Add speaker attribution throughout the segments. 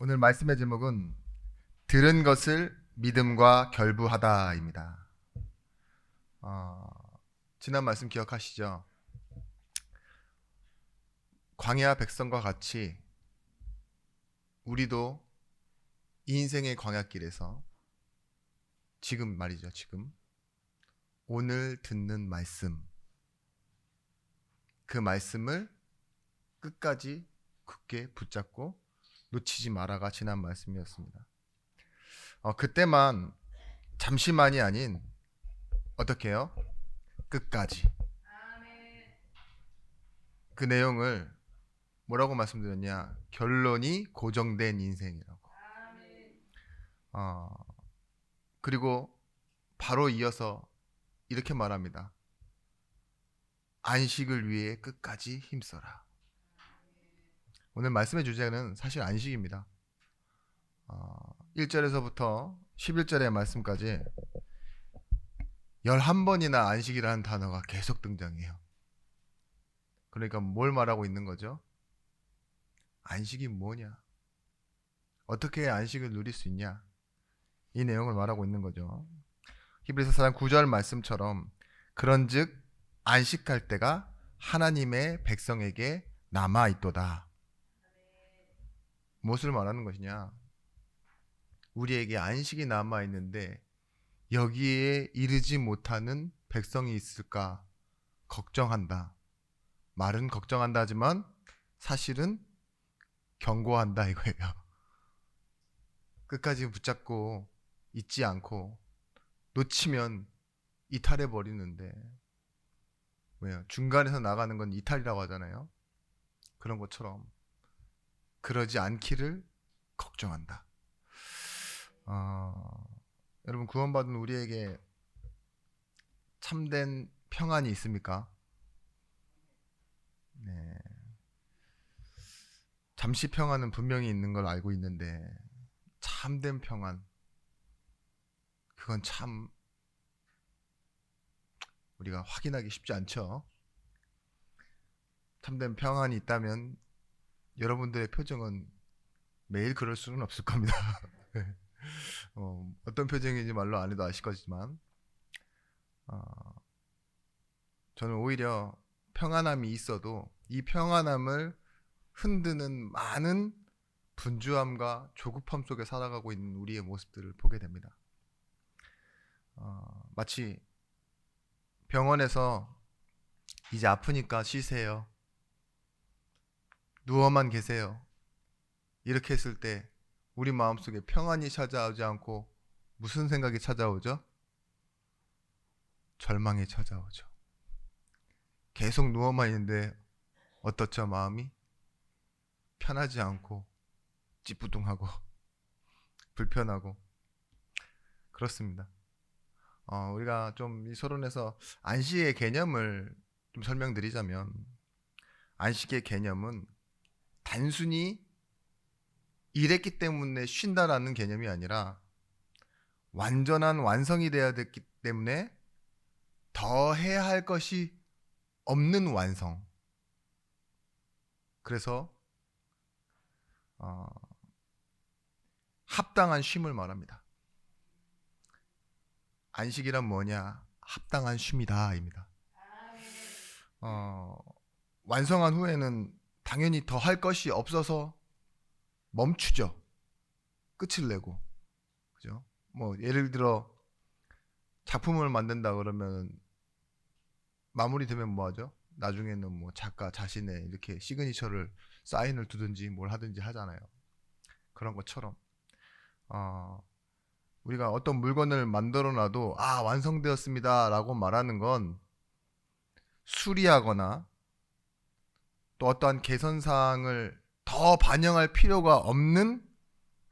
Speaker 1: 오늘 말씀의 제목은 들은 것을 믿음과 결부하다입니다. 어, 지난 말씀 기억하시죠? 광야 백성과 같이 우리도 인생의 광야길에서 지금 말이죠. 지금 오늘 듣는 말씀, 그 말씀을 끝까지 굳게 붙잡고 놓치지 마라가 지난 말씀이었습니다. 그때만 잠시만이 아닌 어떻게 해요? 끝까지. 그 내용을 뭐라고 말씀드렸냐? 결론이 고정된 인생이라고. 그리고 바로 이어서 이렇게 말합니다. 안식을 위해 끝까지 힘써라. 오늘 말씀의 주제는 사실 안식입니다. 1절에서부터 11절의 말씀까지 11번이나 안식이라는 단어가 계속 등장해요. 그러니까 뭘 말하고 있는 거죠? 안식이 뭐냐? 어떻게 안식을 누릴 수 있냐? 이 내용을 말하고 있는 거죠. 히브리서 4장 9절 말씀처럼 그런즉 안식할 때가 하나님의 백성에게 남아 있도다. 무엇을 말하는 것이냐? 우리에게 안식이 남아 있는데 여기에 이르지 못하는 백성이 있을까 걱정한다. 말은 걱정한다 하지만 사실은 경고한다 이거예요. 끝까지 붙잡고 잊지 않고 놓치면 이탈해 버리는데 왜요? 중간에서 나가는 건 이탈이라고 하잖아요. 그런 것처럼 그러지 않기를 걱정한다. 여러분 구원받은 우리에게 참된 평안이 있습니까? 네. 잠시 평안은 분명히 있는 걸 알고 있는데 참된 평안 그건 참 우리가 확인하기 쉽지 않죠. 참된 평안이 있다면 여러분들의 표정은 매일 그럴 수는 없을 겁니다. 어떤 표정인지 말로 안 해도 아실 거지만 저는 오히려 평안함이 있어도 이 평안함을 흔드는 많은 분주함과 조급함 속에 살아가고 있는 우리의 모습들을 보게 됩니다. 마치 병원에서 이제 아프니까 쉬세요. 누워만 계세요. 이렇게 했을 때 우리 마음속에 평안이 찾아오지 않고 무슨 생각이 찾아오죠? 절망이 찾아오죠. 계속 누워만 있는데 어떻죠? 마음이 편하지 않고 찌뿌둥하고 불편하고 그렇습니다. 우리가 좀 이 서론에서 안식의 개념을 좀 설명드리자면 안식의 개념은 단순히 일했기 때문에 쉰다라는 개념이 아니라 완전한 완성이 되어야 됐기 때문에 더 해야 할 것이 없는 완성. 그래서 합당한 쉼을 말합니다. 안식이란 뭐냐? 합당한 쉼이다 입니다. 완성한 후에는 당연히 더 할 것이 없어서 멈추죠. 끝을 내고. 그죠? 뭐 예를 들어 작품을 만든다 그러면 마무리되면 뭐 하죠? 나중에는 뭐 작가 자신의 이렇게 시그니처를 사인을 두든지 뭘 하든지 하잖아요. 그런 것처럼 우리가 어떤 물건을 만들어 놔도 완성되었습니다라고 말하는 건 수리하거나 또 어떠한 개선 사항을 더 반영할 필요가 없는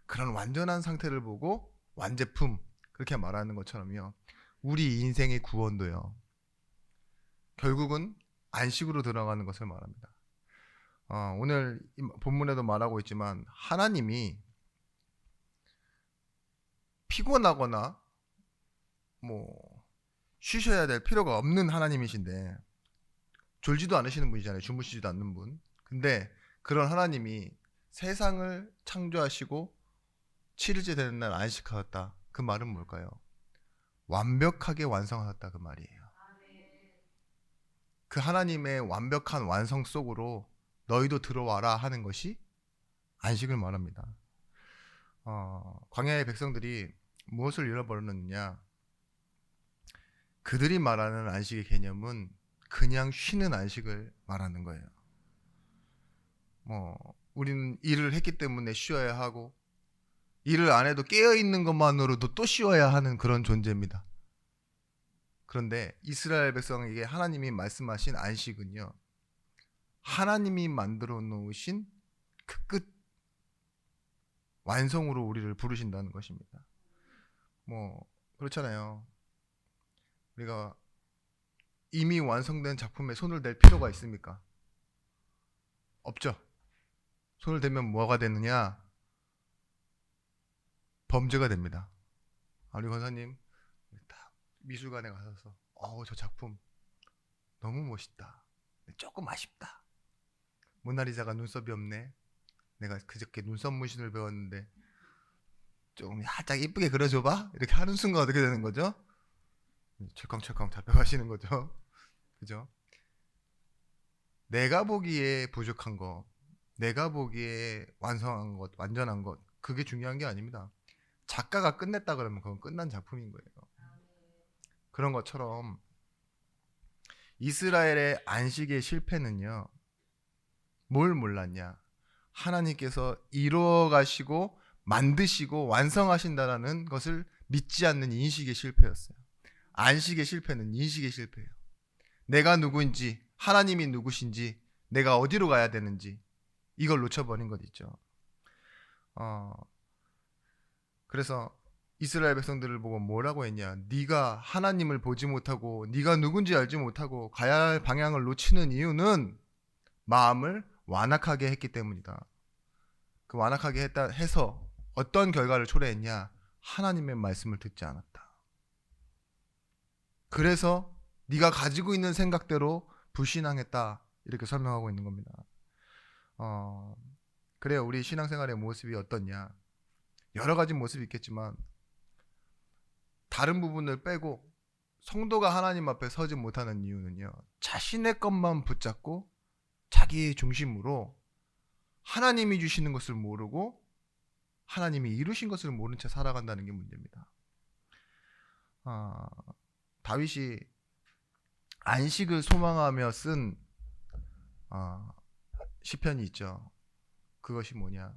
Speaker 1: 그런 완전한 상태를 보고 완제품 그렇게 말하는 것처럼요. 우리 인생의 구원도요. 결국은 안식으로 들어가는 것을 말합니다. 오늘 본문에도 말하고 있지만 하나님이 피곤하거나 뭐 쉬셔야 될 필요가 없는 하나님이신데 졸지도 않으시는 분이잖아요. 주무시지도 않는 분. 근데 그런 하나님이 세상을 창조하시고 7일째 되는 날 안식하였다. 그 말은 뭘까요? 완벽하게 완성하였다 그 말이에요. 그 하나님의 완벽한 완성 속으로 너희도 들어와라 하는 것이 안식을 말합니다. 광야의 백성들이 무엇을 잃어버렸느냐? 그들이 말하는 안식의 개념은 그냥 쉬는 안식을 말하는 거예요. 우리는 일을 했기 때문에 쉬어야 하고, 일을 안 해도 깨어있는 것만으로도 또 쉬어야 하는 그런 존재입니다. 그런데 이스라엘 백성에게 하나님이 말씀하신 안식은요, 하나님이 만들어 놓으신 그 끝 완성으로 우리를 부르신다는 것입니다. 그렇잖아요. 우리가 이미 완성된 작품에 손을 댈 필요가 있습니까? 없죠. 손을 대면 뭐가 되느냐? 범죄가 됩니다. 우리 권사님 딱 미술관에 가서 저 작품 너무 멋있다. 조금 아쉽다. 모나리자가 눈썹이 없네. 내가 그저께 눈썹 문신을 배웠는데 좀 살짝 이쁘게 그려줘봐. 이렇게 하는 순간 어떻게 되는 거죠? 철컹철컹 잡혀가시는 거죠. 그죠? 내가 보기에 부족한 것, 내가 보기에 완성한 것, 완전한 것, 그게 중요한 게 아닙니다. 작가가 끝냈다 그러면 그건 끝난 작품인 거예요. 그런 것처럼 이스라엘의 안식의 실패는요, 뭘 몰랐냐? 하나님께서 이루어 가시고 만드시고 완성하신다라는 것을 믿지 않는 인식의 실패였어요. 안식의 실패는 인식의 실패예요. 내가 누구인지, 하나님이 누구신지, 내가 어디로 가야 되는지 이걸 놓쳐버린 것 있죠. 그래서 이스라엘 백성들을 보고 뭐라고 했냐? 네가 하나님을 보지 못하고 네가 누군지 알지 못하고 가야 할 방향을 놓치는 이유는 마음을 완악하게 했기 때문이다. 그 완악하게 해서 어떤 결과를 초래했냐? 하나님의 말씀을 듣지 않았다. 그래서 네가 가지고 있는 생각대로 불신앙했다. 이렇게 설명하고 있는 겁니다. 그래요. 우리 신앙생활의 모습이 어떻냐? 여러 가지 모습이 있겠지만 다른 부분을 빼고 성도가 하나님 앞에 서지 못하는 이유는요, 자신의 것만 붙잡고 자기의 중심으로 하나님이 주시는 것을 모르고 하나님이 이루신 것을 모른 채 살아간다는 게 문제입니다. 다윗이 안식을 소망하며 쓴 시편이 있죠. 그것이 뭐냐?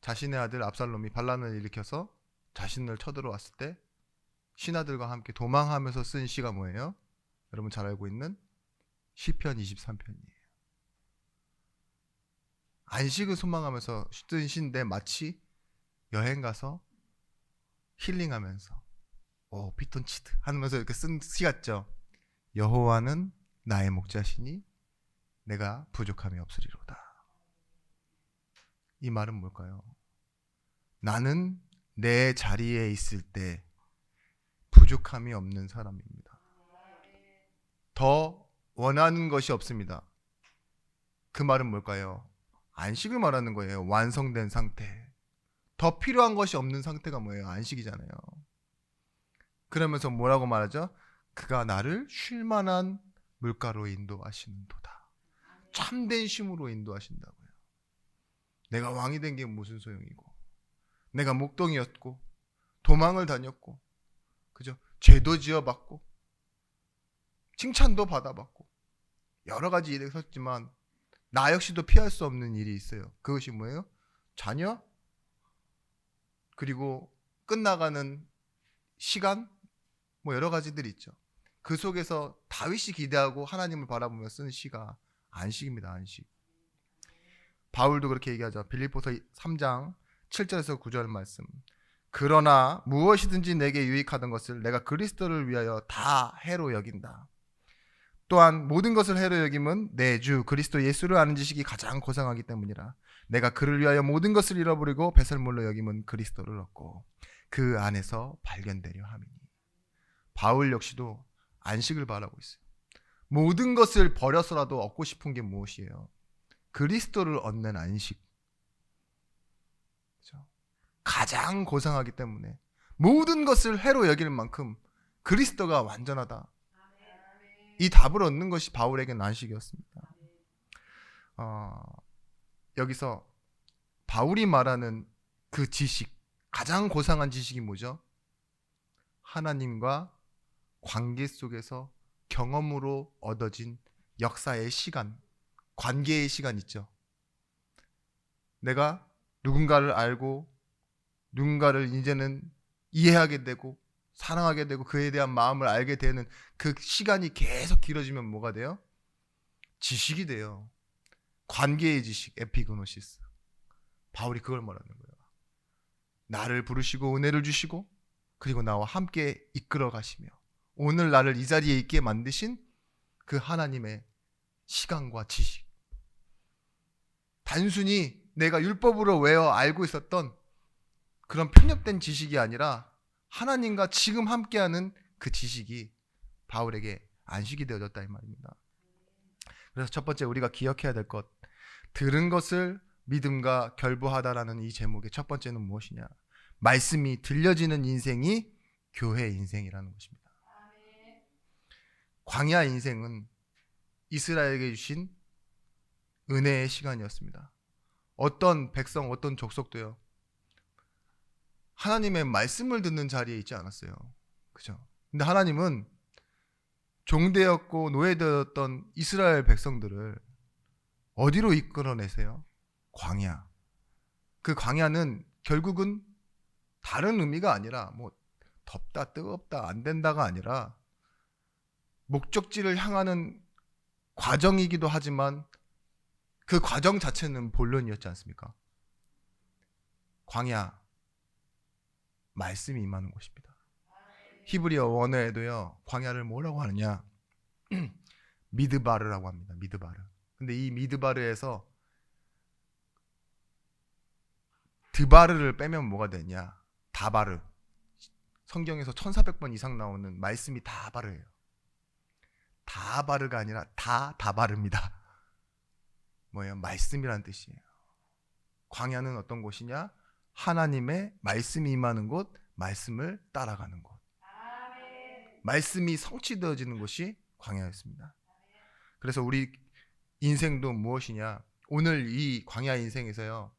Speaker 1: 자신의 아들 압살롬이 반란을 일으켜서 자신을 쳐들어왔을 때 신하들과 함께 도망하면서 쓴 시가 뭐예요? 여러분 잘 알고 있는 시편 23편이에요. 안식을 소망하면서 쓴 시인데 마치 여행 가서 힐링하면서 피톤치드 하면서 이렇게 쓴 시 같죠. 여호와는 나의 목자시니 내가 부족함이 없으리로다. 이 말은 뭘까요? 나는 내 자리에 있을 때 부족함이 없는 사람입니다. 더 원하는 것이 없습니다. 그 말은 뭘까요? 안식을 말하는 거예요. 완성된 상태. 더 필요한 것이 없는 상태가 뭐예요? 안식이잖아요. 그러면서 뭐라고 말하죠? 그가 나를 쉴만한 물가로 인도하시는도다. 참된 쉼으로 인도하신다고요. 내가 왕이 된 게 무슨 소용이고, 내가 목동이었고 도망을 다녔고, 그죠? 죄도 지어봤고 칭찬도 받아봤고 여러 가지 일을 했지만 나 역시도 피할 수 없는 일이 있어요. 그것이 뭐예요? 자녀, 그리고 끝나가는 시간, 여러 가지들이 있죠. 그 속에서 다윗이 기대하고 하나님을 바라보며 쓴 시가 안식입니다. 안식. 바울도 그렇게 얘기하죠. 빌립보서 3장 7절에서 9절 말씀. 그러나 무엇이든지 내게 유익하던 것을 내가 그리스도를 위하여 다 해로 여긴다. 또한 모든 것을 해로 여김은 내 주 그리스도 예수를 아는 지식이 가장 고상하기 때문이라. 내가 그를 위하여 모든 것을 잃어버리고 배설물로 여김은 그리스도를 얻고 그 안에서 발견되려 함이니. 바울 역시도 안식을 바라고 있어요. 모든 것을 버려서라도 얻고 싶은 게 무엇이에요? 그리스도를 얻는 안식. 그렇죠? 가장 고상하기 때문에 모든 것을 해로 여길 만큼 그리스도가 완전하다. 이 답을 얻는 것이 바울에게는 안식이었습니다. 여기서 바울이 말하는 그 지식, 가장 고상한 지식이 뭐죠? 하나님과 관계 속에서 경험으로 얻어진 역사의 시간, 관계의 시간 있죠. 내가 누군가를 알고 누군가를 이제는 이해하게 되고 사랑하게 되고 그에 대한 마음을 알게 되는 그 시간이 계속 길어지면 뭐가 돼요? 지식이 돼요. 관계의 지식, 에피그노시스. 바울이 그걸 말하는 거예요. 나를 부르시고 은혜를 주시고 그리고 나와 함께 이끌어 가시며 오늘 나를 이 자리에 있게 만드신 그 하나님의 시간과 지식. 단순히 내가 율법으로 외워 알고 있었던 그런 편협된 지식이 아니라 하나님과 지금 함께하는 그 지식이 바울에게 안식이 되어졌다 이 말입니다. 그래서 첫 번째 우리가 기억해야 될 것, 들은 것을 믿음과 결부하다라는 이 제목의 첫 번째는 무엇이냐? 말씀이 들려지는 인생이 교회 인생이라는 것입니다. 광야 인생은 이스라엘에게 주신 은혜의 시간이었습니다. 어떤 백성, 어떤 족속도요, 하나님의 말씀을 듣는 자리에 있지 않았어요. 그죠? 근데 하나님은 종되었고 노예되었던 이스라엘 백성들을 어디로 이끌어내세요? 광야. 그 광야는 결국은 다른 의미가 아니라 뭐 덥다, 뜨겁다, 안 된다가 아니라 목적지를 향하는 과정이기도 하지만 그 과정 자체는 본론이었지 않습니까? 광야, 말씀이 임하는 곳입니다. 히브리어 원어에도요, 광야를 뭐라고 하느냐? 미드바르라고 합니다. 미드바르. 근데 이 미드바르에서 드바르를 빼면 뭐가 되냐? 다바르. 성경에서 1400번 이상 나오는 말씀이 다바르예요. 다바르가 아니라 다바르입니다. 뭐예요? 말씀이라는 뜻이에요. 광야는 어떤 곳이냐? 하나님의 말씀이 임하는 곳, 말씀을 따라가는 곳. 말씀이 성취되어지는 곳이 광야였습니다. 그래서 우리 인생도 무엇이냐? 오늘 이 광야 인생에서요,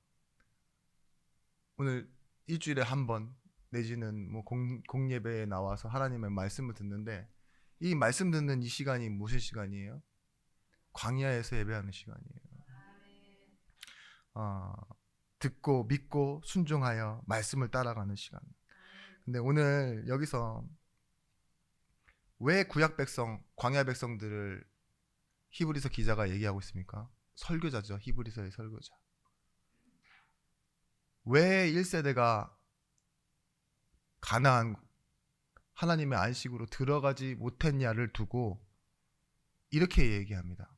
Speaker 1: 오늘 일주일에 한 번 내지는 뭐 공예배에 나와서 하나님의 말씀을 듣는데, 이 말씀 듣는 이 시간이 무슨 시간이에요? 광야에서 예배하는 시간이에요. 듣고 믿고 순종하여 말씀을 따라가는 시간. 근데 오늘 여기서 왜 구약 백성, 광야 백성들을 히브리서 기자가 얘기하고 있습니까? 설교자죠. 히브리서의 설교자. 왜 1세대가 가나안 하나님의 안식으로 들어가지 못했냐를 두고 이렇게 얘기합니다.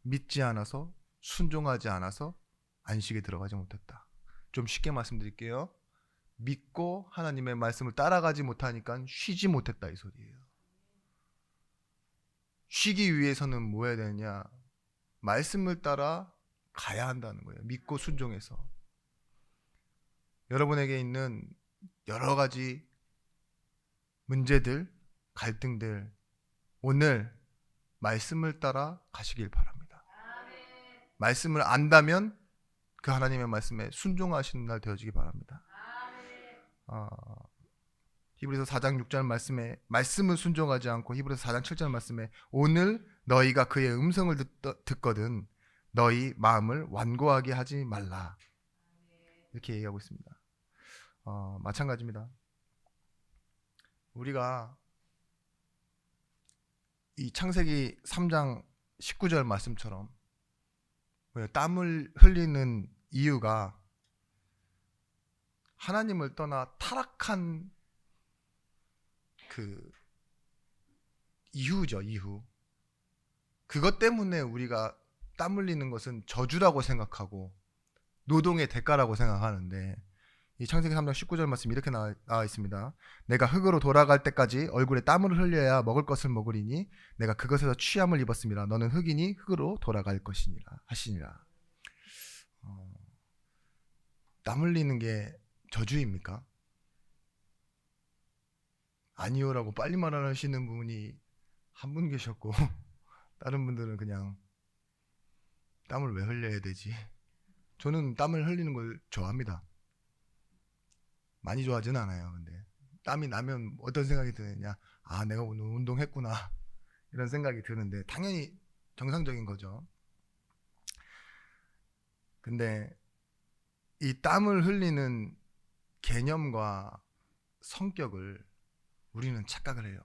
Speaker 1: 믿지 않아서, 순종하지 않아서 안식에 들어가지 못했다. 좀 쉽게 말씀드릴게요. 믿고 하나님의 말씀을 따라가지 못하니까 쉬지 못했다 이 소리예요. 쉬기 위해서는 뭐 해야 되느냐? 말씀을 따라 가야 한다는 거예요. 믿고 순종해서. 여러분에게 있는 여러 가지 문제들, 갈등들, 오늘 말씀을 따라 가시길 바랍니다. 말씀을 안다면 그 하나님의 말씀에 순종하시는 날 되어지기 바랍니다. 히브리서 4장 6절 말씀에 말씀을 순종하지 않고 히브리서 4장 7절 말씀에 오늘 너희가 그의 음성을 듣거든 너희 마음을 완고하게 하지 말라. 이렇게 얘기하고 있습니다. 마찬가지입니다. 우리가 이 창세기 3장 19절 말씀처럼 땀을 흘리는 이유가 하나님을 떠나 타락한 그 이유죠. 이유. 그것 때문에 우리가 땀 흘리는 것은 저주라고 생각하고 노동의 대가라고 생각하는데 이 창세기 3장 19절 말씀 이렇게 나와 있습니다. 내가 흙으로 돌아갈 때까지 얼굴에 땀을 흘려야 먹을 것을 먹으리니 내가 그것에서 취함을 입었습니다. 너는 흙이니 흙으로 돌아갈 것이니라 하시니라. 땀 흘리는 게 저주입니까? 아니요라고 빨리 말하시는 분이 한 분 계셨고 다른 분들은 그냥 땀을 왜 흘려야 되지? 저는 땀을 흘리는 걸 좋아합니다. 많이 좋아하진 않아요. 근데 땀이 나면 어떤 생각이 드느냐? 아, 내가 오늘 운동했구나 이런 생각이 드는데 당연히 정상적인 거죠. 근데 이 땀을 흘리는 개념과 성격을 우리는 착각을 해요.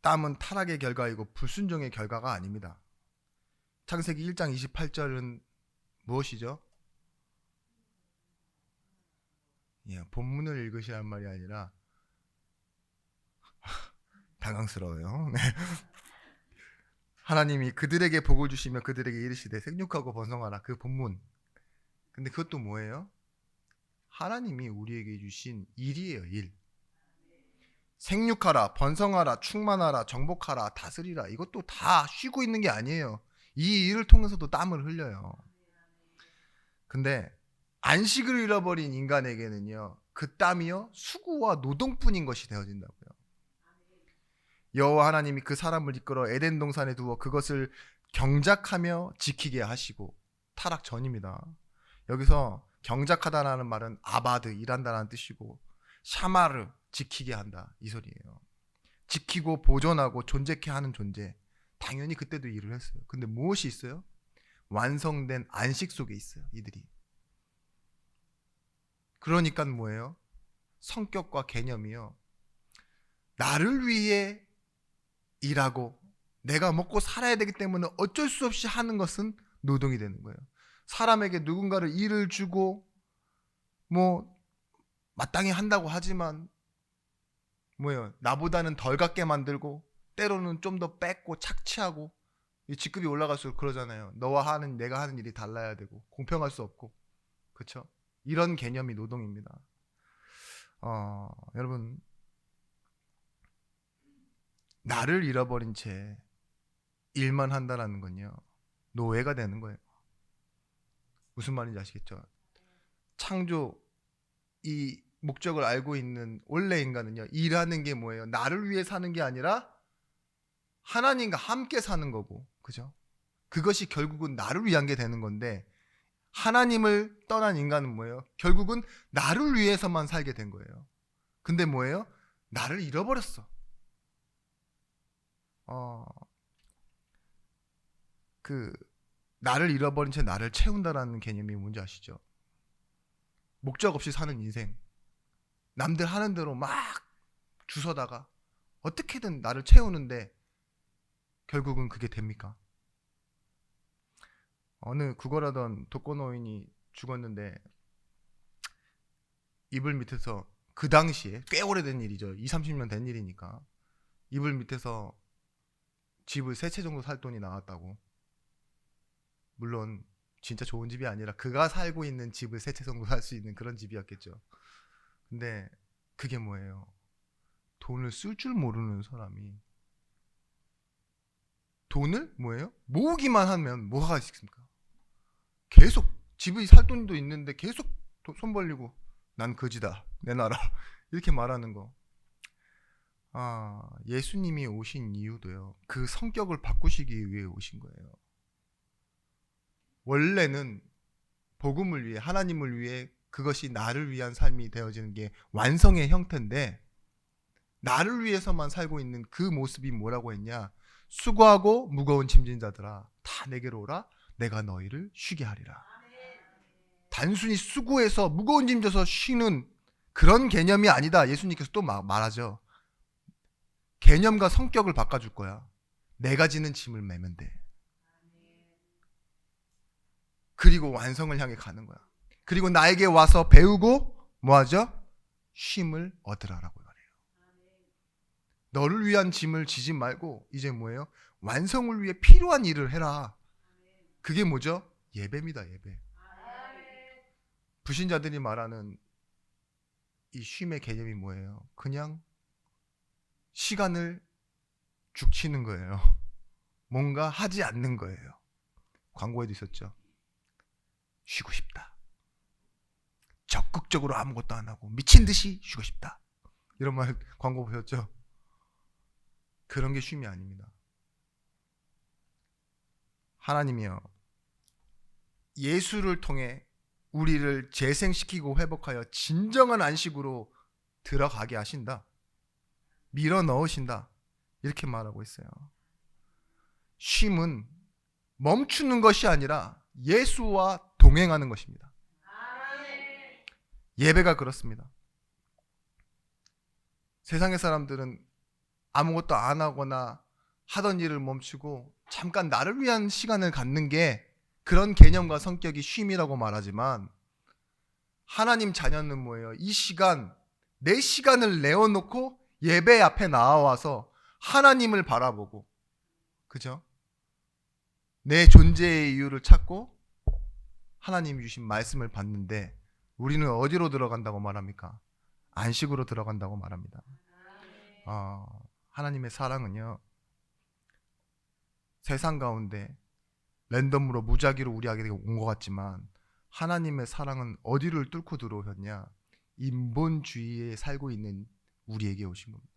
Speaker 1: 땀은 타락의 결과이고 불순종의 결과가 아닙니다. 창세기 1장 28절은 무엇이죠? 예, 본문을 읽으시란 말이 아니라 당황스러워요. 네. 하나님이 그들에게 복을 주시며 그들에게 이르시되 생육하고 번성하라. 그 본문. 근데 그것도 뭐예요? 하나님이 우리에게 주신 일이에요. 일. 생육하라, 번성하라, 충만하라, 정복하라, 다스리라. 이것도 다 쉬고 있는 게 아니에요. 이 일을 통해서도 땀을 흘려요. 근데 안식을 잃어버린 인간에게는요, 그 땀이요 수고와 노동뿐인 것이 되어진다고요. 여호와 하나님이 그 사람을 이끌어 에덴 동산에 두어 그것을 경작하며 지키게 하시고, 타락 전입니다. 여기서 경작하다라는 말은 아바드, 일한다라는 뜻이고, 샤마르, 지키게 한다 이 소리예요. 지키고 보존하고 존재케 하는 존재. 당연히 그때도 일을 했어요. 근데 무엇이 있어요? 완성된 안식 속에 있어요, 이들이. 그러니까 뭐예요? 성격과 개념이요, 나를 위해 일하고 내가 먹고 살아야 되기 때문에 어쩔 수 없이 하는 것은 노동이 되는 거예요. 사람에게 누군가를 일을 주고 뭐 마땅히 한다고 하지만 뭐예요? 나보다는 덜 갖게 만들고 때로는 좀 더 뺏고 착취하고, 이 직급이 올라갈수록 그러잖아요. 너와 하는 내가 하는 일이 달라야 되고 공평할 수 없고, 그렇죠? 이런 개념이 노동입니다. 여러분, 나를 잃어버린 채 일만 한다라는 건요, 노예가 되는 거예요. 무슨 말인지 아시겠죠? 창조 이 목적을 알고 있는 원래 인간은요, 일하는 게 뭐예요? 나를 위해 사는 게 아니라 하나님과 함께 사는 거고, 그죠? 그것이 결국은 나를 위한 게 되는 건데, 하나님을 떠난 인간은 뭐예요? 결국은 나를 위해서만 살게 된 거예요. 근데 뭐예요? 나를 잃어버렸어. 나를 잃어버린 채 나를 채운다라는 개념이 뭔지 아시죠? 목적 없이 사는 인생. 남들 하는 대로 막 주워다가 어떻게든 나를 채우는데 결국은 그게 됩니까? 어느 구걸하던 독거노인이 죽었는데, 이불 밑에서, 그 당시에 꽤 오래된 일이죠. 20-30년 된 일이니까, 이불 밑에서 집을 3채 정도 살 돈이 나왔다고. 물론 진짜 좋은 집이 아니라 그가 살고 있는 집을 3채 정도 살 수 있는 그런 집이었겠죠. 근데 그게 뭐예요? 돈을 쓸 줄 모르는 사람이 돈을 뭐예요? 모으기만 하면 뭐가 있습니까? 계속 집에 살 돈도 있는데 계속 손 벌리고 난 거지다, 내놔라 이렇게 말하는 거. 예수님이 오신 이유도요, 그 성격을 바꾸시기 위해 오신 거예요. 원래는 복음을 위해, 하나님을 위해, 그것이 나를 위한 삶이 되어지는 게 완성의 형태인데, 나를 위해서만 살고 있는 그 모습이 뭐라고 했냐? 수고하고 무거운 짐진 자들아 다 내게로 오라, 내가 너희를 쉬게 하리라. 단순히 수고해서 무거운 짐 져서 쉬는 그런 개념이 아니다. 예수님께서 또 말하죠. 개념과 성격을 바꿔줄 거야. 내가 지는 짐을 매면 돼. 그리고 완성을 향해 가는 거야. 그리고 나에게 와서 배우고 뭐하죠? 쉼을 얻으라라고 말해요. 너를 위한 짐을 지지 말고 이제 뭐예요? 완성을 위해 필요한 일을 해라. 그게 뭐죠? 예배입니다. 예배. 불신자들이 말하는 이 쉼의 개념이 뭐예요? 그냥 시간을 죽치는 거예요. 뭔가 하지 않는 거예요. 광고에도 있었죠. 쉬고 싶다. 적극적으로 아무것도 안 하고 미친 듯이 쉬고 싶다. 이런 말 광고 보셨죠? 그런 게 쉼이 아닙니다. 하나님이요, 예수를 통해 우리를 재생시키고 회복하여 진정한 안식으로 들어가게 하신다. 밀어 넣으신다. 이렇게 말하고 있어요. 쉼은 멈추는 것이 아니라 예수와 동행하는 것입니다. 예배가 그렇습니다. 세상의 사람들은 아무것도 안 하거나 하던 일을 멈추고 잠깐 나를 위한 시간을 갖는 게 그런 개념과 성격이 쉼이라고 말하지만, 하나님 자녀는 뭐예요? 이 시간, 내 시간을 내어놓고 예배 앞에 나와서 하나님을 바라보고, 그죠? 내 존재의 이유를 찾고 하나님이 주신 말씀을 받는데, 우리는 어디로 들어간다고 말합니까? 안식으로 들어간다고 말합니다. 하나님의 사랑은요, 세상 가운데 랜덤으로 무작위로 우리에게 온 것 같지만, 하나님의 사랑은 어디를 뚫고 들어오셨냐? 인본주의에 살고 있는 우리에게 오신 겁니다.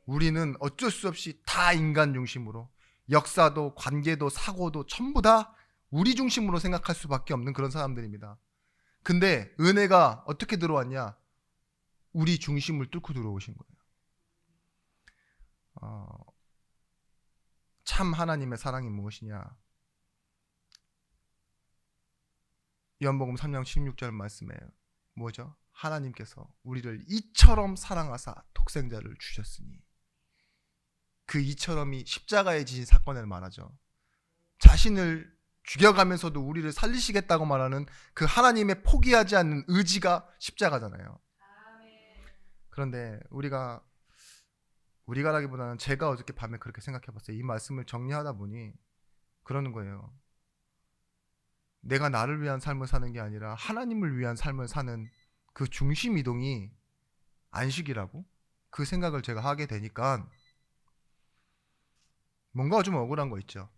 Speaker 1: 우리는 어쩔 수 없이 다 인간 중심으로, 역사도 관계도 사고도 전부 다 우리 중심으로 생각할 수밖에 없는 그런 사람들입니다. 근데 은혜가 어떻게 들어왔냐? 우리 중심을 뚫고 들어오신 거예요. 참 하나님의 사랑이 무엇이냐? 요한복음 3장 16절 말씀에 뭐죠? 하나님께서 우리를 이처럼 사랑하사 독생자를 주셨으니, 그 이처럼이 십자가에 지신 사건을 말하죠. 자신을 죽여가면서도 우리를 살리시겠다고 말하는 그 하나님의 포기하지 않는 의지가 십자가잖아요. 그런데 우리가라기보다는 제가 어저께 밤에 그렇게 생각해봤어요. 이 말씀을 정리하다 보니 그러는 거예요. 내가 나를 위한 삶을 사는 게 아니라 하나님을 위한 삶을 사는 그 중심 이동이 안식이라고 그 생각을 제가 하게 되니까 뭔가 좀 억울한 거 있죠.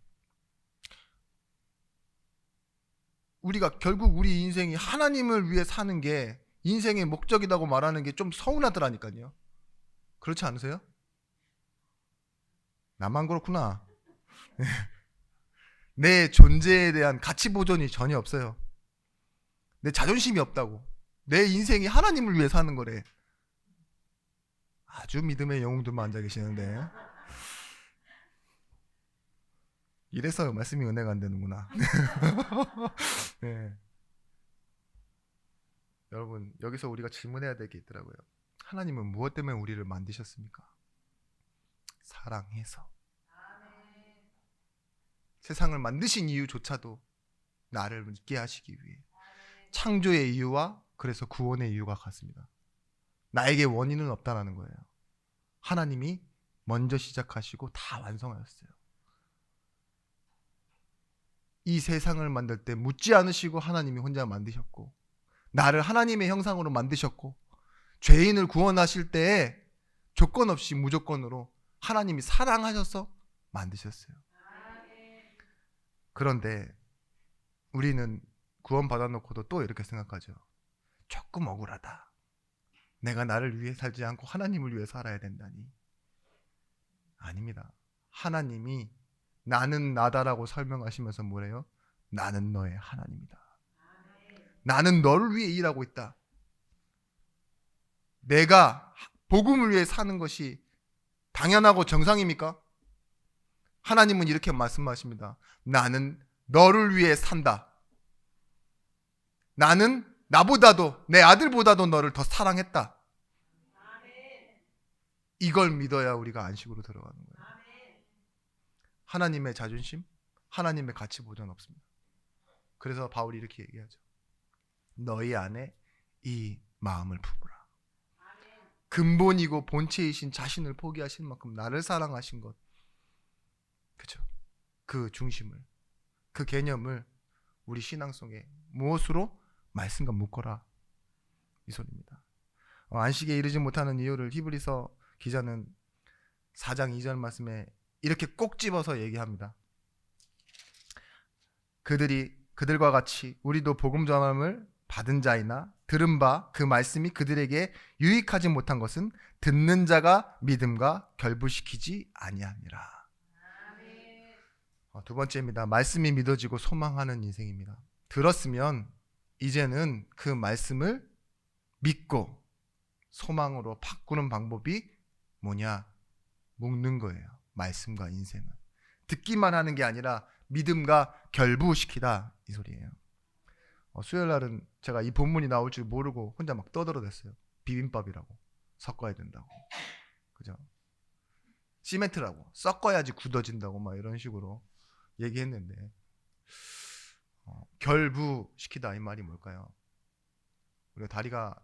Speaker 1: 우리가 결국 우리 인생이 하나님을 위해 사는 게 인생의 목적이라고 말하는 게 좀 서운하더라니까요. 그렇지 않으세요? 나만 그렇구나. 내 존재에 대한 가치 보존이 전혀 없어요. 내 자존심이 없다고. 내 인생이 하나님을 위해 사는 거래. 아주 믿음의 영웅들만 앉아 계시는데, 이래서 말씀이 은혜가 안 되는구나. 네. 여러분, 여기서 우리가 질문해야 될 게 있더라고요. 하나님은 무엇 때문에 우리를 만드셨습니까? 사랑해서. 세상을 만드신 이유조차도 나를 있게 하시기 위해. 창조의 이유와 그래서 구원의 이유가 같습니다. 나에게 원인은 없다라는 거예요. 하나님이 먼저 시작하시고 다 완성하셨어요. 이 세상을 만들 때 묻지 않으시고 하나님이 혼자 만드셨고, 나를 하나님의 형상으로 만드셨고, 죄인을 구원하실 때에 조건 없이 무조건으로 하나님이 사랑하셔서 만드셨어요. 그런데 우리는 구원 받아놓고도 또 이렇게 생각하죠. 조금 억울하다. 내가 나를 위해 살지 않고 하나님을 위해 살아야 된다니. 아닙니다. 하나님이 나는 나다라고 설명하시면서 뭐래요? 나는 너의 하나님이다. 나는 너를 위해 일하고 있다. 내가 복음을 위해 사는 것이 당연하고 정상입니까? 하나님은 이렇게 말씀하십니다. 나는 너를 위해 산다. 나는 나보다도, 내 아들보다도 너를 더 사랑했다. 이걸 믿어야 우리가 안식으로 들어가는 거예요. 하나님의 자존심, 하나님의 가치 보존 없습니다. 그래서 바울이 이렇게 얘기하죠. 너희 안에 이 마음을 품으라. 근본이고 본체이신 자신을 포기하신 만큼 나를 사랑하신 것, 그죠? 그 중심을, 그 개념을 우리 신앙 속에 무엇으로? 말씀과 묶어라 이 소리입니다. 안식에 이르지 못하는 이유를 히브리서 기자는 4장 2절 말씀에 이렇게 꼭 집어서 얘기합니다. 그들과 같이 우리도 복음 전함을 받은 자이나 들은 바 그 말씀이 그들에게 유익하지 못한 것은 듣는 자가 믿음과 결부시키지 아니하니라. 두 번째입니다. 말씀이 믿어지고 소망하는 인생입니다. 들었으면 이제는 그 말씀을 믿고 소망으로 바꾸는 방법이 뭐냐? 묶는 거예요. 말씀과 인생을. 듣기만 하는 게 아니라 믿음과 결부시키다 이 소리예요. 수요일 날은 제가 이 본문이 나올 줄 모르고 혼자 막 떠들어댔어요. 비빔밥이라고 섞어야 된다고, 그죠? 시멘트라고 섞어야지 굳어진다고 막 이런 식으로 얘기했는데 결부시키다 이 말이 뭘까요? 우리가 다리가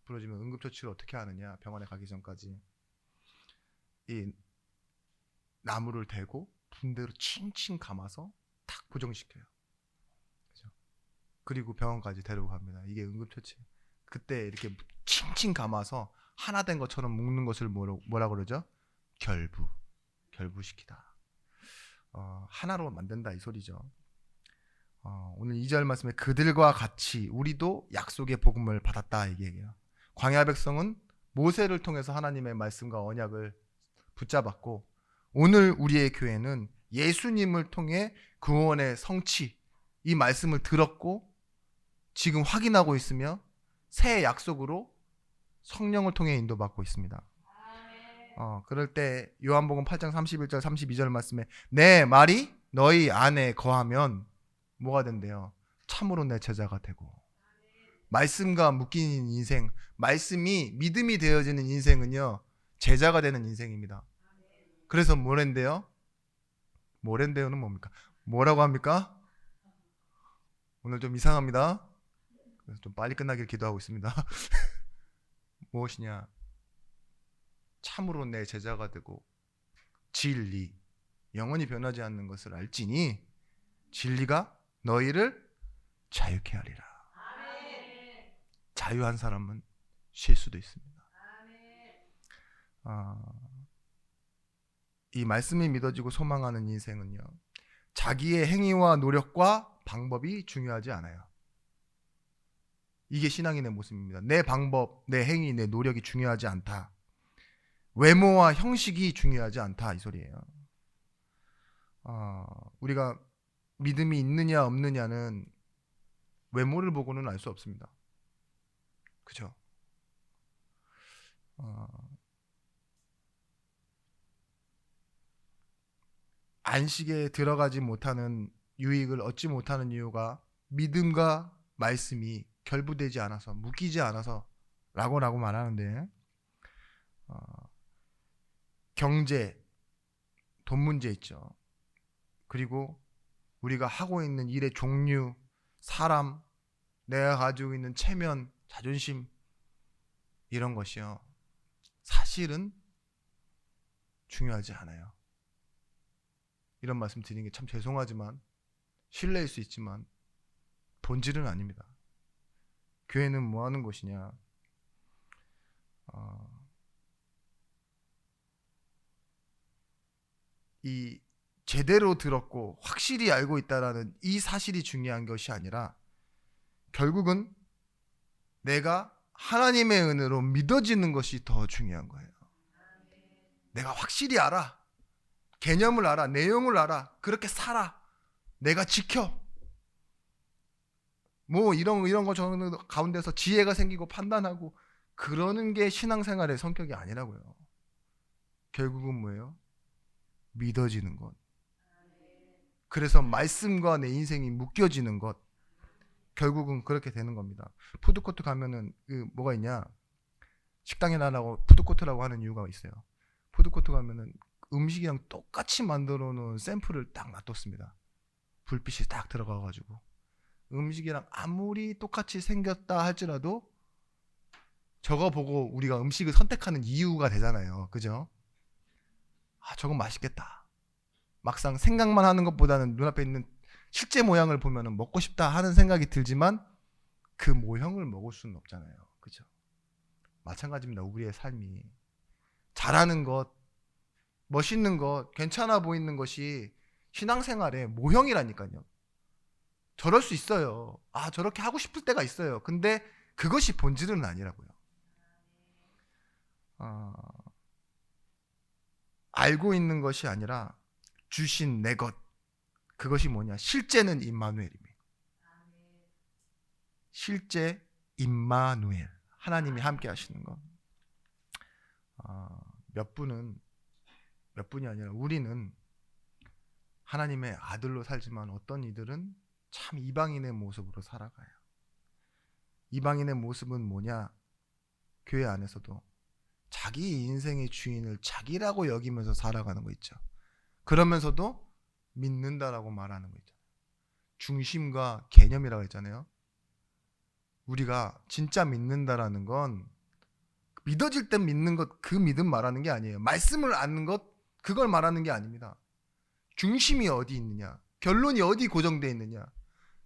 Speaker 1: 부러지면 응급처치를 어떻게 하느냐? 병원에 가기 전까지 이 나무를 대고 붕대로 칭칭 감아서 탁 고정시켜요. 그죠? 그리고 병원까지 데리고 갑니다. 이게 응급처치. 그때 이렇게 칭칭 감아서 하나 된 것처럼 묶는 것을 뭐라 그러죠? 결부시키다. 하나로 만든다 이 소리죠. 오늘 2절 말씀에 그들과 같이 우리도 약속의 복음을 받았다 이 얘기예요. 광야 백성은 모세를 통해서 하나님의 말씀과 언약을 붙잡았고, 오늘 우리의 교회는 예수님을 통해 구원의 성취 이 말씀을 들었고 지금 확인하고 있으며 새 약속으로 성령을 통해 인도받고 있습니다. 그럴 때 요한복음 8장 31절 32절 말씀에 내 말이 너희 안에 거하면 뭐가 된대요? 참으로 내 제자가 되고. 말씀과 묶인 인생, 말씀이 믿음이 되어지는 인생은요 제자가 되는 인생입니다. 그래서 뭐랜데요? 뭐랜데요는 뭡니까? 뭐라고 합니까? 오늘 좀 이상합니다. 그래서 좀 빨리 끝나길 기도하고 있습니다. 무엇이냐? 참으로 내 제자가 되고 진리, 영원히 변하지 않는 것을 알지니 진리가 너희를 자유케 하리라. 자유한 사람은 쉴 수도 있습니다. 이 말씀이 믿어지고 소망하는 인생은요 자기의 행위와 노력과 방법이 중요하지 않아요. 이게 신앙인의 모습입니다. 내 방법, 내 행위, 내 노력이 중요하지 않다. 외모와 형식이 중요하지 않다 이 소리예요. 우리가 믿음이 있느냐 없느냐는 외모를 보고는 알 수 없습니다. 그죠? 안식에 들어가지 못하는 유익을 얻지 못하는 이유가 믿음과 말씀이 결부되지 않아서, 묶이지 않아서 라고 말하는데 경제, 돈 문제 있죠. 그리고 우리가 하고 있는 일의 종류, 사람, 내가 가지고 있는 체면, 자존심 이런 것이요 사실은 중요하지 않아요. 이런 말씀 드리는 게 참 죄송하지만 실례일 수 있지만 본질은 아닙니다. 교회는 뭐 하는 곳이냐? 이 제대로 들었고 확실히 알고 있다라는 이 사실이 중요한 것이 아니라 결국은 내가 하나님의 은혜로 믿어지는 것이 더 중요한 거예요. 내가 확실히 알아. 개념을 알아. 내용을 알아. 그렇게 살아. 내가 지켜. 뭐 이런 거 저런 가운데서 지혜가 생기고 판단하고 그러는 게 신앙생활의 성격이 아니라고요. 결국은 뭐예요? 믿어지는 것. 그래서 말씀과 내 인생이 묶여지는 것. 결국은 그렇게 되는 겁니다. 푸드코트 가면은 뭐가 있냐? 식당에 나라고 푸드코트라고 하는 이유가 있어요. 푸드코트 가면은 음식이랑 똑같이 만들어 놓은 샘플을 딱 놔뒀습니다. 불빛이 딱 들어가가지고 음식이랑 아무리 똑같이 생겼다 할지라도 저거 보고 우리가 음식을 선택하는 이유가 되잖아요. 그죠? 저건 맛있겠다. 막상 생각만 하는 것보다는 눈앞에 있는 실제 모양을 보면 먹고 싶다 하는 생각이 들지만 그 모형을 먹을 수는 없잖아요. 그죠? 마찬가지입니다. 우리의 삶이 잘하는 것, 멋있는 것, 괜찮아 보이는 것이 신앙생활의 모형이라니까요. 저럴 수 있어요. 아, 저렇게 하고 싶을 때가 있어요. 근데 그것이 본질은 아니라고요. 알고 있는 것이 아니라 주신 내 것, 그것이 뭐냐? 실제는 임마누엘입니다. 실제 임마누엘, 하나님이 함께 하시는 것. 몇 분이 아니라 우리는 하나님의 아들로 살지만 어떤 이들은 참 이방인의 모습으로 살아가요. 이방인의 모습은 뭐냐? 교회 안에서도 자기 인생의 주인을 자기라고 여기면서 살아가는 거 있죠. 그러면서도 믿는다라고 말하는 거 있잖아요. 중심과 개념이라고 했잖아요. 우리가 진짜 믿는다라는 건 믿어질 땐 믿는 것, 그 믿음 말하는 게 아니에요. 말씀을 아는 것, 그걸 말하는 게 아닙니다. 중심이 어디 있느냐, 결론이 어디 고정되어 있느냐,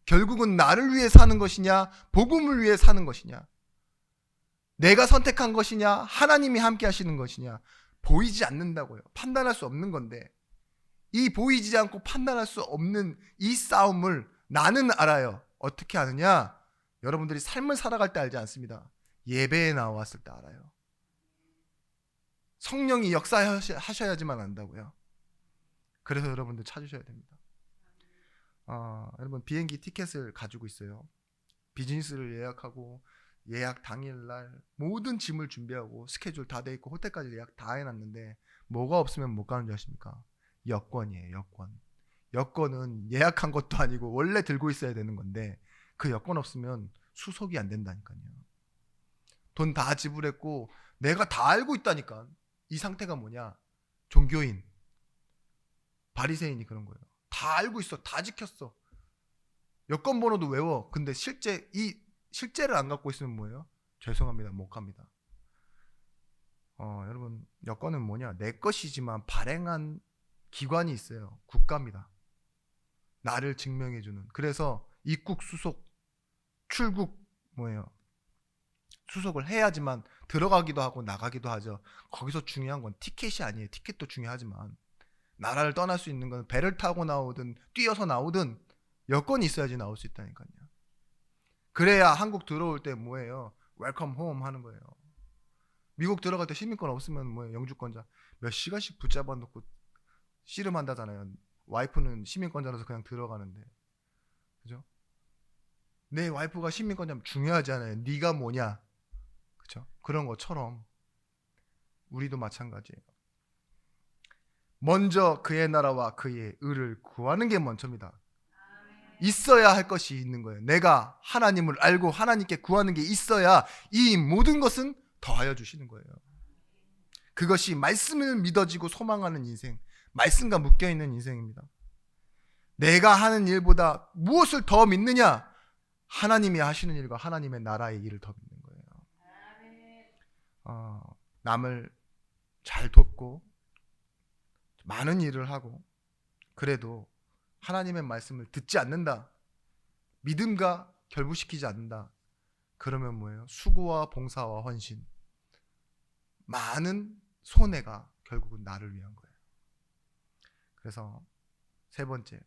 Speaker 1: 결국은 나를 위해 사는 것이냐, 복음을 위해 사는 것이냐, 내가 선택한 것이냐, 하나님이 함께 하시는 것이냐, 보이지 않는다고요. 판단할 수 없는 건데, 이 보이지 않고 판단할 수 없는 이 싸움을 나는 알아요. 어떻게 아느냐? 여러분들이 삶을 살아갈 때 알지 않습니다. 예배에 나왔을 때 알아요. 성령이 역사하셔야지만 안다고요. 그래서 여러분들 찾으셔야 됩니다. 여러분 비행기 티켓을 가지고 있어요. 비즈니스를 예약하고 예약 당일날 모든 짐을 준비하고 스케줄 다 돼 있고 호텔까지 예약 다 해놨는데 뭐가 없으면 못 가는 줄 아십니까? 여권이에요. 여권. 여권은 예약한 것도 아니고 원래 들고 있어야 되는 건데 그 여권 없으면 수속이 안 된다니까요. 돈 다 지불했고 내가 다 알고 있다니까. 이 상태가 뭐냐? 종교인, 바리새인이 그런 거예요. 다 알고 있어. 다 지켰어. 여권 번호도 외워. 근데 실제를 안 갖고 있으면 뭐예요? 죄송합니다. 못 갑니다. 여러분 여권은 뭐냐? 내 것이지만 발행한 기관이 있어요. 국가입니다. 나를 증명해주는. 그래서 입국 수속, 출국 뭐예요? 수속을 해야지만 들어가기도 하고 나가기도 하죠. 거기서 중요한 건 티켓이 아니에요. 티켓도 중요하지만 나라를 떠날 수 있는 건 배를 타고 나오든 뛰어서 나오든 여건이 있어야지 나올 수 있다니까요. 그래야 한국 들어올 때 뭐예요? 웰컴 홈 하는 거예요. 미국 들어갈 때 시민권 없으면 뭐예요? 영주권자 몇 시간씩 붙잡아 놓고 씨름한다잖아요. 와이프는 시민권자라서 그냥 들어가는데, 그죠? 내 와이프가 시민권자면 중요하지 않아요. 네가 뭐냐, 그죠? 그런 것처럼 우리도 마찬가지예요. 먼저 그의 나라와 그의 의를 구하는 게 먼저입니다. 있어야 할 것이 있는 거예요. 내가 하나님을 알고 하나님께 구하는 게 있어야 이 모든 것은 더하여 주시는 거예요. 그것이 말씀을 믿어지고 소망하는 인생, 말씀과 묶여있는 인생입니다. 내가 하는 일보다 무엇을 더 믿느냐? 하나님이 하시는 일과 하나님의 나라의 일을 더 믿는 거예요. 남을 잘 돕고 많은 일을 하고 그래도 하나님의 말씀을 듣지 않는다, 믿음과 결부시키지 않는다, 그러면 뭐예요? 수고와 봉사와 헌신, 많은 손해가 결국은 나를 위한 거예요. 그래서 세 번째,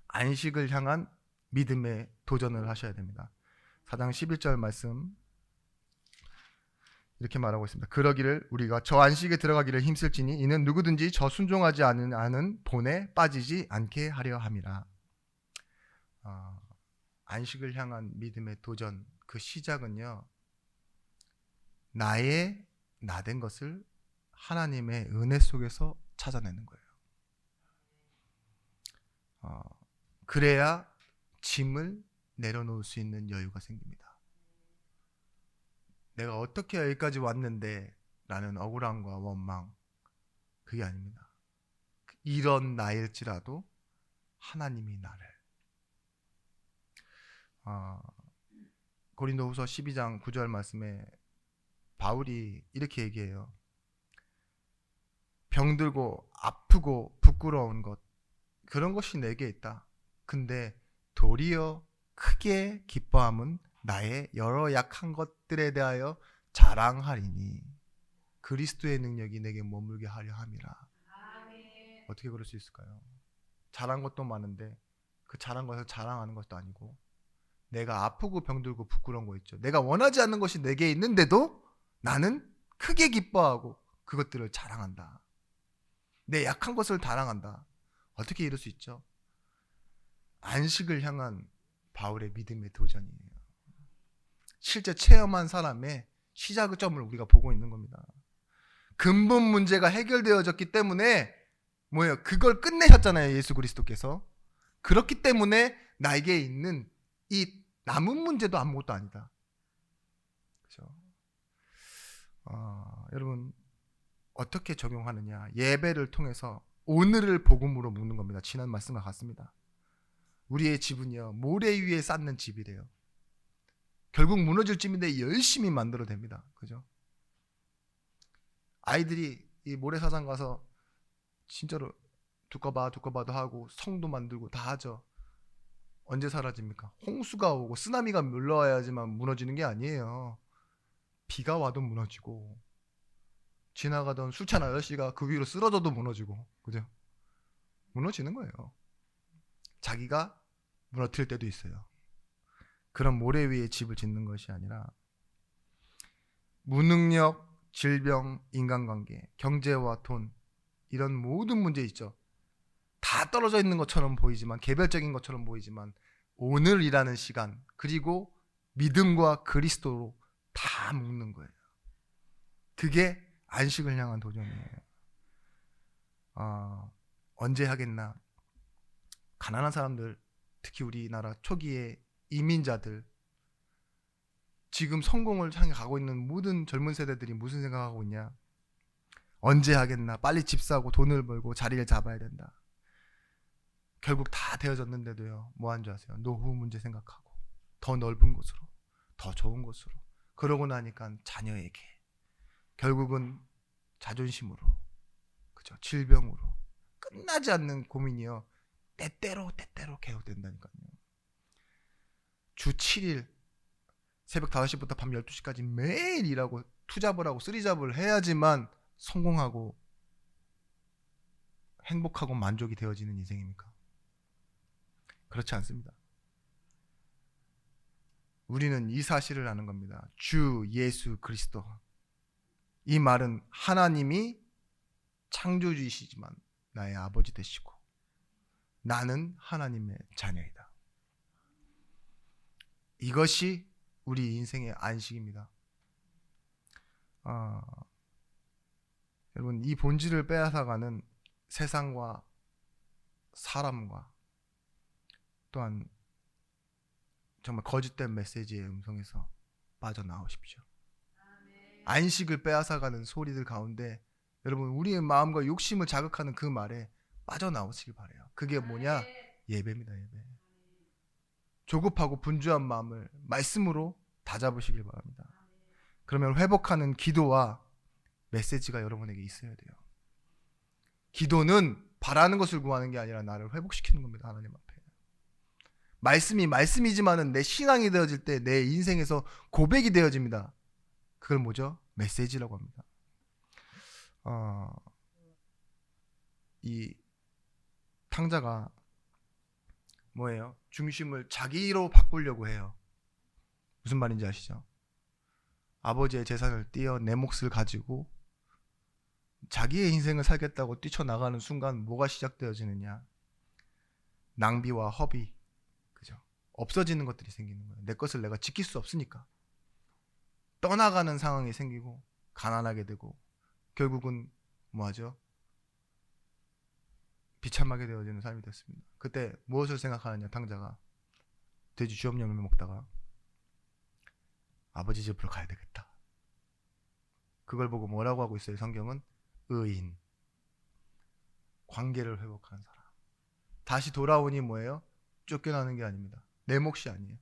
Speaker 1: 안식을 향한 믿음의 도전을 하셔야 됩니다. 4장 11절 말씀 이렇게 말하고 있습니다. 그러기를 우리가 저 안식에 들어가기를 힘쓸지니 이는 누구든지 저 순종하지 않은 본에 빠지지 않게 하려 함이라. 안식을 향한 믿음의 도전, 그 시작은요, 나의 나된 것을 하나님의 은혜 속에서 찾아내는 거예요. 그래야 짐을 내려놓을 수 있는 여유가 생깁니다. 내가 어떻게 여기까지 왔는데 라는 억울함과 원망, 그게 아닙니다. 이런 나일지라도 하나님이 나를. 고린도후서 12장 9절 말씀에 바울이 이렇게 얘기해요. 병들고 아프고 부끄러운 것, 그런 것이 내게 있다. 근데 도리어 크게 기뻐함은 나의 여러 약한 것들에 대하여 자랑하리니 그리스도의 능력이 내게 머물게 하려 함이라. 어떻게 그럴 수 있을까요? 잘한 것도 많은데 그 잘한 것을 자랑하는 것도 아니고, 내가 아프고 병들고 부끄러운 거 있죠. 내가 원하지 않는 것이 내게 있는데도 나는 크게 기뻐하고 그것들을 자랑한다. 내 약한 것을 자랑한다. 어떻게 이럴 수 있죠? 안식을 향한 바울의 믿음의 도전이에요. 실제 체험한 사람의 시작점을 우리가 보고 있는 겁니다. 근본 문제가 해결되어졌기 때문에 뭐예요? 그걸 끝내셨잖아요, 예수 그리스도께서. 그렇기 때문에 나에게 있는 이 남은 문제도 아무것도 아니다. 그렇죠? 여러분, 어떻게 적용하느냐? 예배를 통해서 오늘을 복음으로 묻는 겁니다. 지난 말씀과 같습니다. 우리의 집은요, 모래 위에 쌓는 집이래요. 결국 무너질 집인데 열심히 만들어야 됩니다. 그죠? 아이들이 이 모래사장 가서 진짜로 두꺼봐도 하고 성도 만들고 다 하죠. 언제 사라집니까? 홍수가 오고 쓰나미가 물러와야지만 무너지는 게 아니에요. 비가 와도 무너지고, 지나가던 술 취한 아저씨가 그 위로 쓰러져도 무너지고, 그죠? 무너지는 거예요. 자기가 무너뜨릴 때도 있어요. 그런 모래 위에 집을 짓는 것이 아니라 무능력, 질병, 인간관계, 경제와 돈, 이런 모든 문제 있죠. 다 떨어져 있는 것처럼 보이지만, 개별적인 것처럼 보이지만, 오늘이라는 시간, 그리고 믿음과 그리스도로 다 묶는 거예요. 그게 안식을 향한 도전이에요. 언제 하겠나? 가난한 사람들, 특히 우리나라 초기에 이민자들, 지금 성공을 향해 가고 있는 모든 젊은 세대들이 무슨 생각하고 있냐? 언제 하겠나? 빨리 집 사고 돈을 벌고 자리를 잡아야 된다. 결국 다 되어졌는데도요, 뭐 한 줄 아세요? 노후 문제 생각하고 더 넓은 곳으로, 더 좋은 곳으로. 그러고 나니까 자녀에게 결국은 자존심으로, 그죠? 질병으로 끝나지 않는 고민이요, 때때로 계속된다니까요. 주 7일 새벽 5시부터 밤 12시까지 매일 일하고 투잡을 하고 쓰리잡을 해야지만 성공하고 행복하고 만족이 되어지는 인생입니까? 그렇지 않습니다. 우리는 이 사실을 아는 겁니다. 주 예수 그리스도. 이 말은 하나님이 창조주이시지만 나의 아버지 되시고 나는 하나님의 자녀이다. 이것이 우리 인생의 안식입니다. 여러분, 이 본질을 빼앗아가는 세상과 사람과 또한 정말 거짓된 메시지의 음성에서 빠져나오십시오. 안식을 빼앗아가는 소리들 가운데 여러분, 우리의 마음과 욕심을 자극하는 그 말에 빠져나오시길 바라요. 그게 뭐냐? 예배입니다. 예배. 조급하고 분주한 마음을 말씀으로 다잡으시길 바랍니다. 그러면 회복하는 기도와 메시지가 여러분에게 있어야 돼요. 기도는 바라는 것을 구하는 게 아니라 나를 회복시키는 겁니다. 하나님 앞에. 말씀이 말씀이지만은 내 신앙이 되어질 때 내 인생에서 고백이 되어집니다. 그걸 뭐죠? 메시지라고 합니다. 이 탕자가 뭐예요? 중심을 자기로 바꾸려고 해요. 무슨 말인지 아시죠? 아버지의 재산을 떼어 내 몫을 가지고 자기의 인생을 살겠다고 뛰쳐나가는 순간 뭐가 시작되어지느냐? 낭비와 허비, 그죠? 없어지는 것들이 생기는 거예요. 내 것을 내가 지킬 수 없으니까 떠나가는 상황이 생기고 가난하게 되고 결국은 뭐하죠? 비참하게 되어지는 삶이 됐습니다. 그때 무엇을 생각하느냐? 탕자가 돼지 주업념을 먹다가 아버지 집으로 가야 되겠다. 그걸 보고 뭐라고 하고 있어요? 성경은 의인, 관계를 회복하는 사람. 다시 돌아오니 뭐예요? 쫓겨나는 게 아닙니다. 내 몫이 아니에요.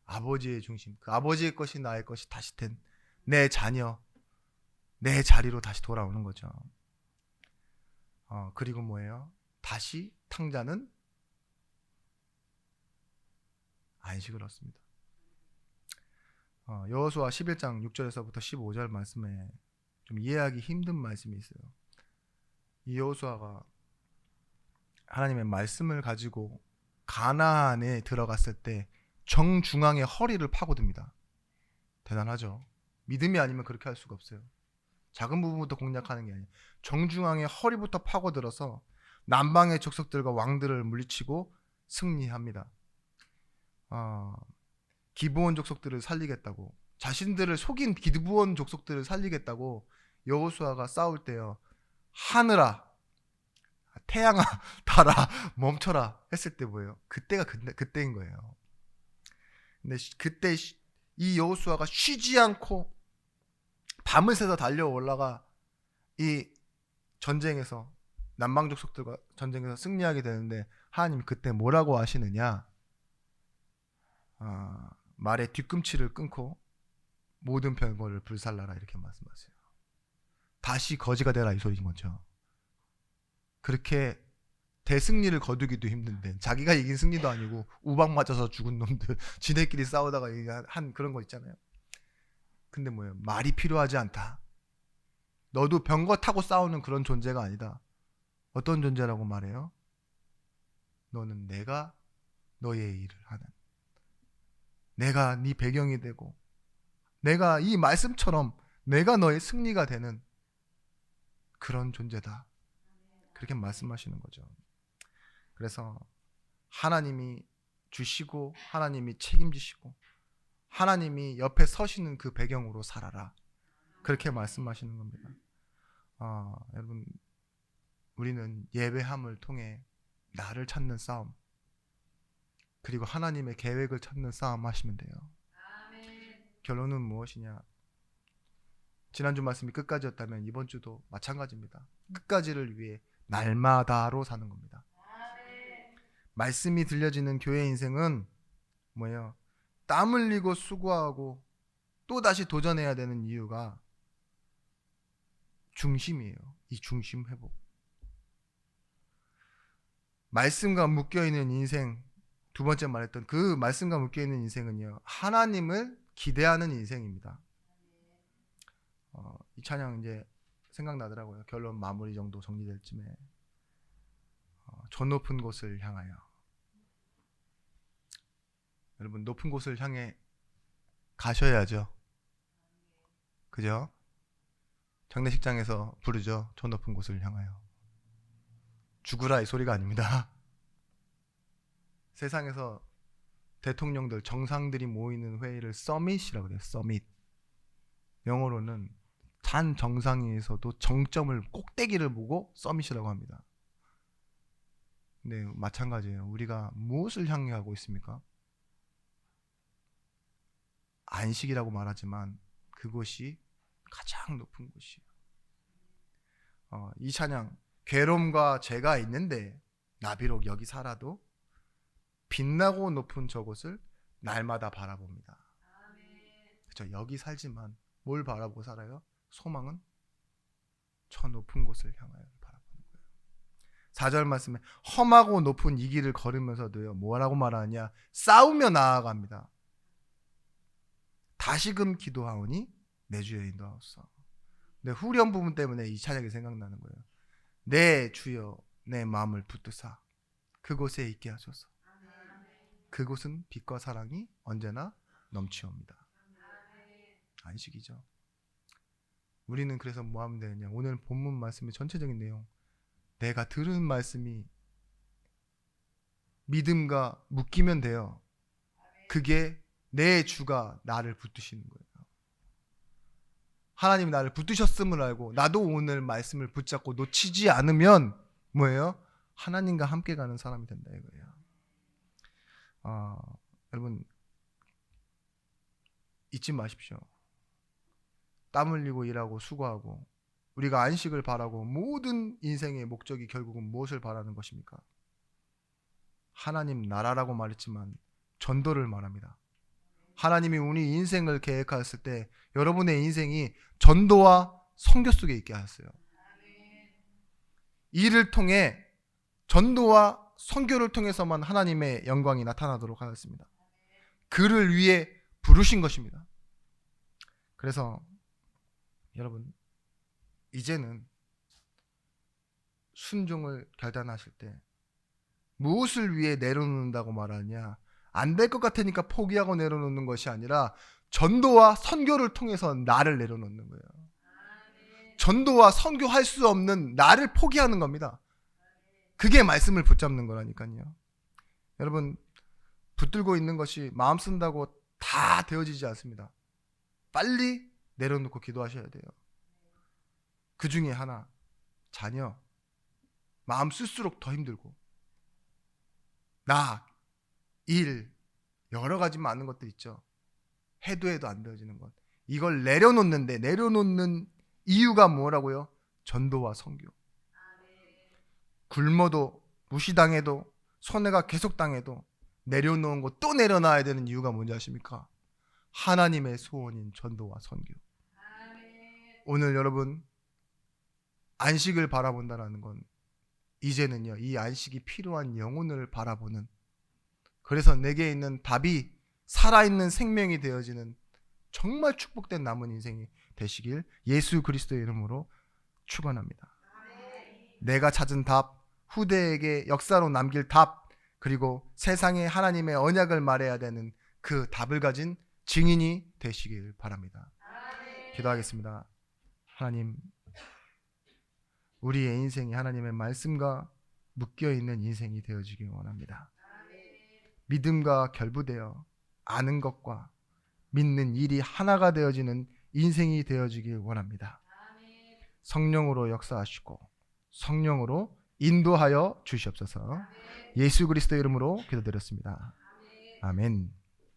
Speaker 1: 아버지의 중심, 그 아버지의 것이 나의 것이 다시 된 내 자녀, 내 자리로 다시 돌아오는 거죠. 그리고 뭐예요? 다시 탕자는 안식을 얻습니다. 여호수아 11장 6절에서부터 15절 말씀에 좀 이해하기 힘든 말씀이 있어요. 이 여호수아가 하나님의 말씀을 가지고 가나안에 들어갔을 때 정중앙에 허리를 파고듭니다. 대단하죠. 믿음이 아니면 그렇게 할 수가 없어요. 작은 부분부터 공략하는 게 아니에요. 정중앙에 허리부터 파고들어서 남방의 족속들과 왕들을 물리치고 승리합니다. 기브온 족속들을 살리겠다고, 자신들을 속인 기브온 족속들을 살리겠다고 여호수아가 싸울 때요, 하늘아, 태양아, 달아, 멈춰라 했을 때 뭐예요? 그때인 거예요. 근데 그때 이 여호수아가 쉬지 않고 밤을 새서 달려 올라가 이 전쟁에서, 남방 족속들과 전쟁에서 승리하게 되는데, 하나님이 그때 뭐라고 하시느냐? 말의 뒤꿈치를 끊고 모든 병거를 불살라라, 이렇게 말씀하세요. 다시 거지가 되라, 이 소리인 거죠. 그렇게 대승리를 거두기도 힘든데, 자기가 이긴 승리도 아니고 우박 맞아서 죽은 놈들 지네끼리 싸우다가 한 그런 거 있잖아요. 근데 뭐예요? 말이 필요하지 않다. 너도 병거 타고 싸우는 그런 존재가 아니다. 어떤 존재라고 말해요? 너는 내가 너의 일을 하는, 내가 네 배경이 되고, 내가 이 말씀처럼 내가 너의 승리가 되는 그런 존재다. 그렇게 말씀하시는 거죠. 그래서 하나님이 주시고 하나님이 책임지시고 하나님이 옆에 서시는 그 배경으로 살아라, 그렇게 말씀하시는 겁니다. 여러분, 우리는 예배함을 통해 나를 찾는 싸움, 그리고 하나님의 계획을 찾는 싸움 하시면 돼요. 결론은 무엇이냐? 지난주 말씀이 끝까지였다면 이번 주도 마찬가지입니다. 끝까지를 위해 날마다로 사는 겁니다. 말씀이 들려지는 교회 인생은 뭐예요? 땀 흘리고 수고하고 또 다시 도전해야 되는 이유가 중심이에요. 이 중심 회복. 말씀과 묶여있는 인생, 두 번째 말했던 그 말씀과 묶여있는 인생은요, 하나님을 기대하는 인생입니다. 이 찬양 이제 생각나더라고요. 결론 마무리 정도 정리될 쯤에 저 높은 곳을 향하여. 여러분, 높은 곳을 향해 가셔야죠. 그죠? 장례식장에서 부르죠. 저 높은 곳을 향하여. 죽으라, 이 소리가 아닙니다. 세상에서 대통령들, 정상들이 모이는 회의를 서밋이라고 해요. 서밋. 영어로는 단 정상회의에서도 정점을, 꼭대기를 보고 서밋이라고 합니다. 근데 마찬가지예요. 우리가 무엇을 향해 가고 있습니까? 안식이라고 말하지만 그곳이 가장 높은 곳이에요. 이 찬양, 괴로움과 죄가 있는데 나 비록 여기 살아도 빛나고 높은 저곳을 날마다 바라봅니다. 그렇죠? 여기 살지만 뭘 바라보고 살아요? 소망은 저 높은 곳을 향하여 바라보는 거예요. 4절 말씀에 험하고 높은 이 길을 걸으면서도요, 뭐라고 말하느냐? 싸우며 나아갑니다. 다시금 기도하오니 내 주여 인도하옵소서. 근데 후렴 부분 때문에 이 찬양이 생각나는 거예요. 내 주여 내 마음을 붙드사 그곳에 있게 하소서. 그곳은 빛과 사랑이 언제나 넘치옵니다. 안식이죠. 우리는 그래서 뭐 하면 되느냐? 오늘 본문 말씀의 전체적인 내용, 내가 들은 말씀이 믿음과 묶이면 돼요. 그게 내 주가 나를 붙드시는 거예요. 하나님이 나를 붙드셨음을 알고 나도 오늘 말씀을 붙잡고 놓치지 않으면 뭐예요? 하나님과 함께 가는 사람이 된다 이거예요. 여러분, 잊지 마십시오. 땀 흘리고 일하고 수고하고 우리가 안식을 바라고 모든 인생의 목적이 결국은 무엇을 바라는 것입니까? 하나님 나라라고 말했지만 전도를 말합니다. 하나님이 우리 인생을 계획하였을 때 여러분의 인생이 전도와 선교 속에 있게 하셨어요. 이를 통해, 전도와 선교를 통해서만 하나님의 영광이 나타나도록 하였습니다. 그를 위해 부르신 것입니다. 그래서 여러분, 이제는 순종을 결단하실 때 무엇을 위해 내려놓는다고 말하냐? 안 될 것 같으니까 포기하고 내려놓는 것이 아니라 전도와 선교를 통해서 나를 내려놓는 거예요. 전도와 선교할 수 없는 나를 포기하는 겁니다. 그게 말씀을 붙잡는 거라니까요. 여러분, 붙들고 있는 것이 마음 쓴다고 다 되어지지 않습니다. 빨리 내려놓고 기도하셔야 돼요. 그 중에 하나, 자녀. 마음 쓸수록 더 힘들고, 나, 일, 여러 가지 많은 것들 있죠. 해도 안 되어지는 것. 이걸 내려놓는데, 내려놓는 이유가 뭐라고요? 전도와 선교. 굶어도, 무시당해도, 손해가 계속 당해도 내려놓은 거 또 내려놔야 되는 이유가 뭔지 아십니까? 하나님의 소원인 전도와 선교. 오늘 여러분, 안식을 바라본다라는 건 이제는요, 이 안식이 필요한 영혼을 바라보는, 그래서 내게 있는 답이 살아있는 생명이 되어지는 정말 축복된 남은 인생이 되시길 예수 그리스도의 이름으로 축원합니다. 내가 찾은 답, 후대에게 역사로 남길 답, 그리고 세상에 하나님의 언약을 말해야 되는 그 답을 가진 증인이 되시길 바랍니다. 기도하겠습니다. 하나님, 우리의 인생이 하나님의 말씀과 묶여있는 인생이 되어지길 원합니다. 믿음과 결부되어 아는 것과 믿는 일이 하나가 되어지는 인생이 되어지길 원합니다. 성령으로 역사하시고 성령으로 인도하여 주시옵소서. 예수 그리스도의 이름으로 기도드렸습니다. 아멘.